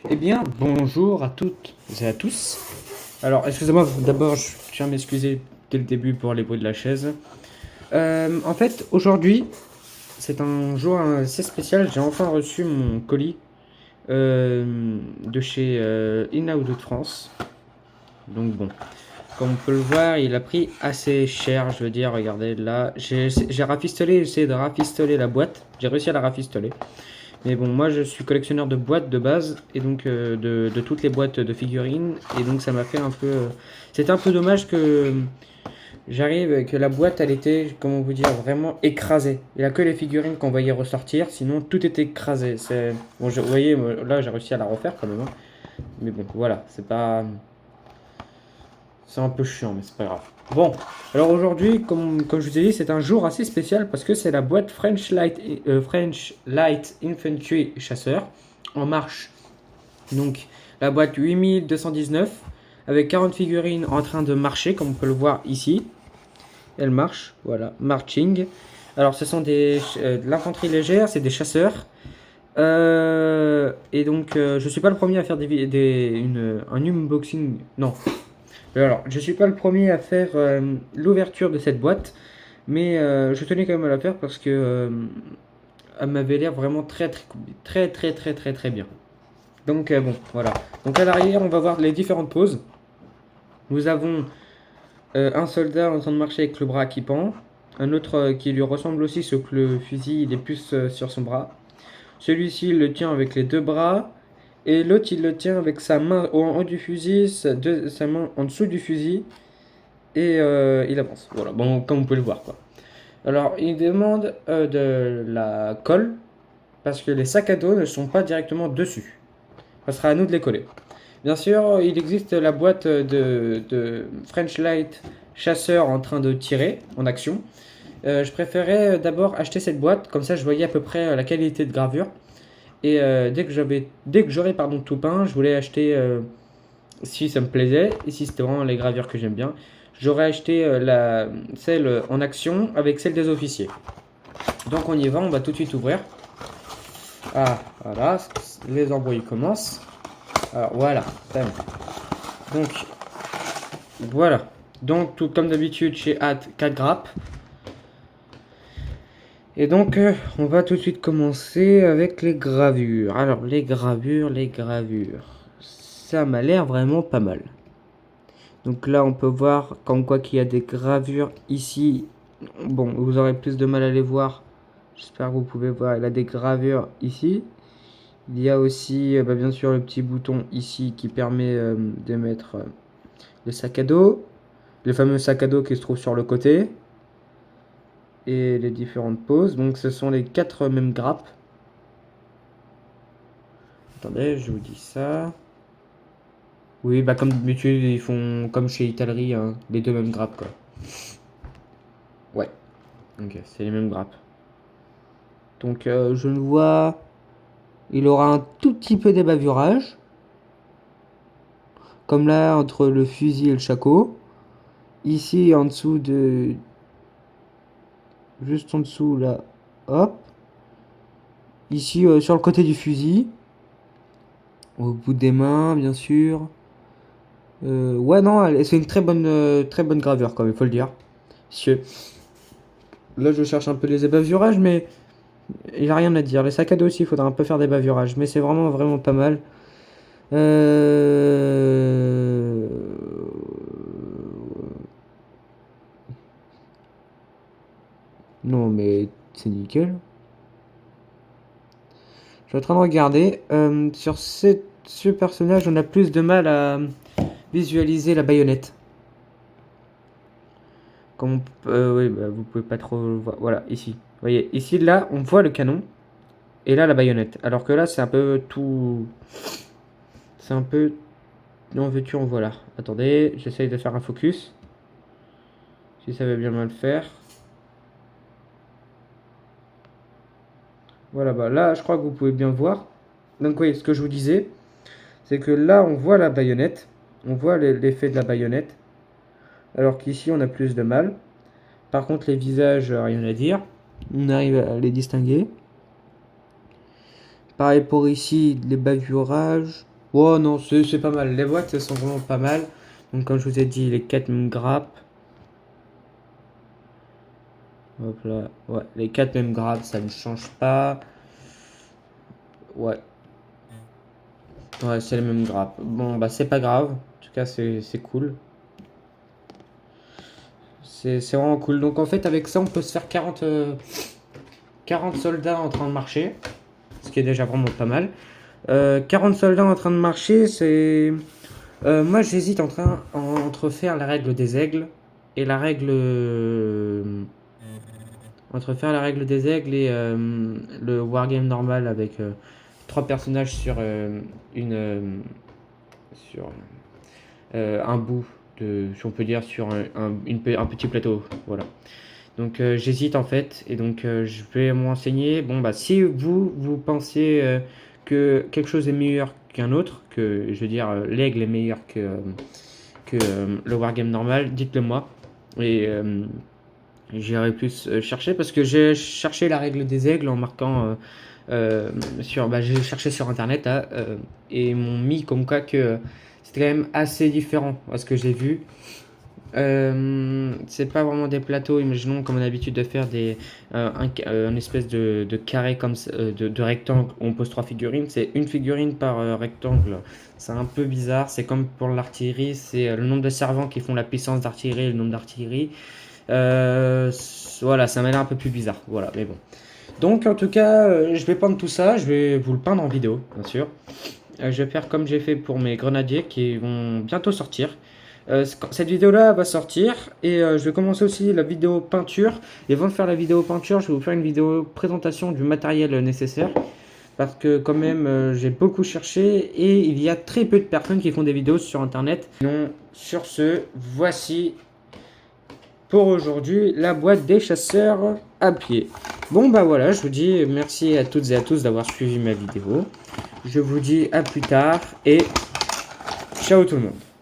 Eh bien, bonjour à toutes et à tous. Alors, excusez-moi, d'abord, je tiens à m'excuser dès le début pour les bruits de la chaise. En fait, aujourd'hui, c'est un jour assez spécial. J'ai enfin reçu mon colis de chez In-Out de France. Donc bon, comme on peut le voir, il a pris assez cher, je veux dire, regardez là. J'ai rafistolé, essayé de rafistoler la boîte. J'ai réussi à la rafistoler. Mais bon, moi je suis collectionneur de boîtes de base, et donc de toutes les boîtes de figurines, et donc ça m'a fait un peu. C'était un peu dommage que j'arrive, que la boîte elle était, comment vous dire, vraiment écrasée. Il n'y a que les figurines qu'on voyait ressortir, sinon tout était écrasé. Bon, vous voyez, là j'ai réussi à la refaire quand même, hein. Mais bon, voilà, c'est pas. C'est un peu chiant, mais c'est pas grave. Bon, alors aujourd'hui, comme je vous ai dit, c'est un jour assez spécial parce que c'est la boîte French Light Infantry Chasseur en marche. Donc, la boîte 8219 avec 40 figurines en train de marcher, comme on peut le voir ici. Elle marche, voilà, marching. Alors, ce sont de l'infanterie légère, c'est des chasseurs. Et donc, je suis pas le premier à faire un unboxing. Non, alors, je suis pas le premier à faire l'ouverture de cette boîte, mais je tenais quand même à la faire parce que elle m'avait l'air vraiment très bien. Donc bon, voilà. Donc à l'arrière, on va voir les différentes poses. Nous avons un soldat en train de marcher avec le bras qui pend, un autre qui lui ressemble aussi, sauf que le fusil il est plus sur son bras. Celui-ci il le tient avec les deux bras. Et l'autre, il le tient avec sa main en haut du fusil, sa main en dessous du fusil, et il avance. Voilà, bon, comme vous pouvez le voir, quoi. Alors, il demande de la colle parce que les sacs à dos ne sont pas directement dessus. Ça sera à nous de les coller. Bien sûr, il existe la boîte de French Light chasseur en train de tirer en action. Je préférais d'abord acheter cette boîte, comme ça je voyais à peu près la qualité de gravure. Et dès que j'aurais tout peint, je voulais acheter si ça me plaisait et si c'était vraiment les gravures que j'aime bien. J'aurais acheté celle en action avec celle des officiers. Donc on y va, on va tout de suite ouvrir. Ah, voilà, les embrouilles commencent. Alors voilà, donc voilà. Donc tout comme d'habitude chez Hat 4 grappes. Et donc on va tout de suite commencer avec les gravures. Alors les gravures. Ça m'a l'air vraiment pas mal. Donc là, on peut voir comme quoi qu'il y a des gravures ici. Bon, vous aurez plus de mal à les voir. J'espère que vous pouvez voir. Il a des gravures ici. Il y a aussi, bien sûr, le petit bouton ici qui permet de mettre le sac à dos. Le fameux sac à dos qui se trouve sur le côté. Et les différentes poses. Donc, ce sont les 4 mêmes grappes. Attendez, je vous dis ça. Oui, comme d'habitude, ils font comme chez Italry, hein, les 2 mêmes grappes, quoi. Ouais, ok, c'est les mêmes grappes. Donc je le vois, il aura un tout petit peu d'ébavurage. Comme là, entre le fusil et le shako. Ici, en dessous de... Juste en dessous, là. Hop. Ici, sur le côté du fusil. Au bout des mains, bien sûr. Ouais, non, c'est une très bonne gravure, comme il faut le dire. Parce que là, je cherche un peu les ébavurages, mais il n'y a rien à dire. Les sacs à dos aussi, il faudra un peu faire des bavurages. Mais c'est vraiment pas mal. Euh... Non, mais c'est nickel. Je suis en train de regarder. Sur ce personnage, on a plus de mal à visualiser la baïonnette. Comme oui, vous pouvez pas trop le voir. Voilà, ici. Vous voyez, ici, là, on voit le canon. Et là, la baïonnette. Alors que là, c'est un peu tout. C'est un peu. Non, veux-tu, en voilà. Attendez, j'essaye de faire un focus. Si ça veut bien mal faire. Voilà, là, je crois que vous pouvez bien voir. Donc, oui, ce que je vous disais, c'est que là, on voit la baïonnette. On voit l'effet de la baïonnette. Alors qu'ici, on a plus de mal. Par contre, les visages, rien à dire. On arrive à les distinguer. Pareil pour ici, les bavurages. Oh non, c'est pas mal. Les boîtes elles sont vraiment pas mal. Donc comme je vous ai dit, les 4 mêmes grappes. Hop là. Ouais, les 4 mêmes grappes, ça ne change pas. Ouais. Ouais, c'est les mêmes grappes. Bon, bah c'est pas grave. En tout cas, c'est cool. C'est vraiment cool. Donc en fait, avec ça, on peut se faire 40 soldats en train de marcher. Ce qui est déjà vraiment pas mal. 40 soldats en train de marcher, c'est... moi, j'hésite entre faire la règle des aigles et la règle... entre faire la règle des aigles et le wargame normal avec 3 personnages sur sur un bout de, si on peut dire, sur un petit plateau. Voilà. Donc j'hésite en fait, et donc je vais m'enseigner. Bon bah si vous pensez que quelque chose est meilleur qu'un autre, que je veux dire l'aigle est meilleur que le wargame normal, dites-le moi. Et j'irai plus chercher parce que j'ai cherché la règle des aigles en marquant j'ai cherché sur internet là, et ils m'ont mis comme quoi que c'était quand même assez différent à ce que j'ai vu. C'est pas vraiment des plateaux, imaginons comme on a l'habitude de faire une espèce de carré comme de rectangle où on pose 3 figurines. C'est une figurine par rectangle. C'est un peu bizarre. C'est comme pour l'artillerie, c'est le nombre de servants qui font la puissance d'artillerie et le nombre d'artillerie. Voilà, ça m'a l'air un peu plus bizarre. Voilà, mais bon. Donc en tout cas, je vais peindre tout ça. Je vais vous le peindre en vidéo, bien sûr. Je vais faire comme j'ai fait pour mes grenadiers qui vont bientôt sortir. Cette vidéo là va sortir et je vais commencer aussi la vidéo peinture, et avant de faire la vidéo peinture je vais vous faire une vidéo présentation du matériel nécessaire parce que quand même j'ai beaucoup cherché et il y a très peu de personnes qui font des vidéos sur internet. Donc sur ce, voici pour aujourd'hui la boîte des chasseurs à pied. Bon bah voilà, je vous dis merci à toutes et à tous d'avoir suivi ma vidéo. Je vous dis à plus tard et ciao tout le monde.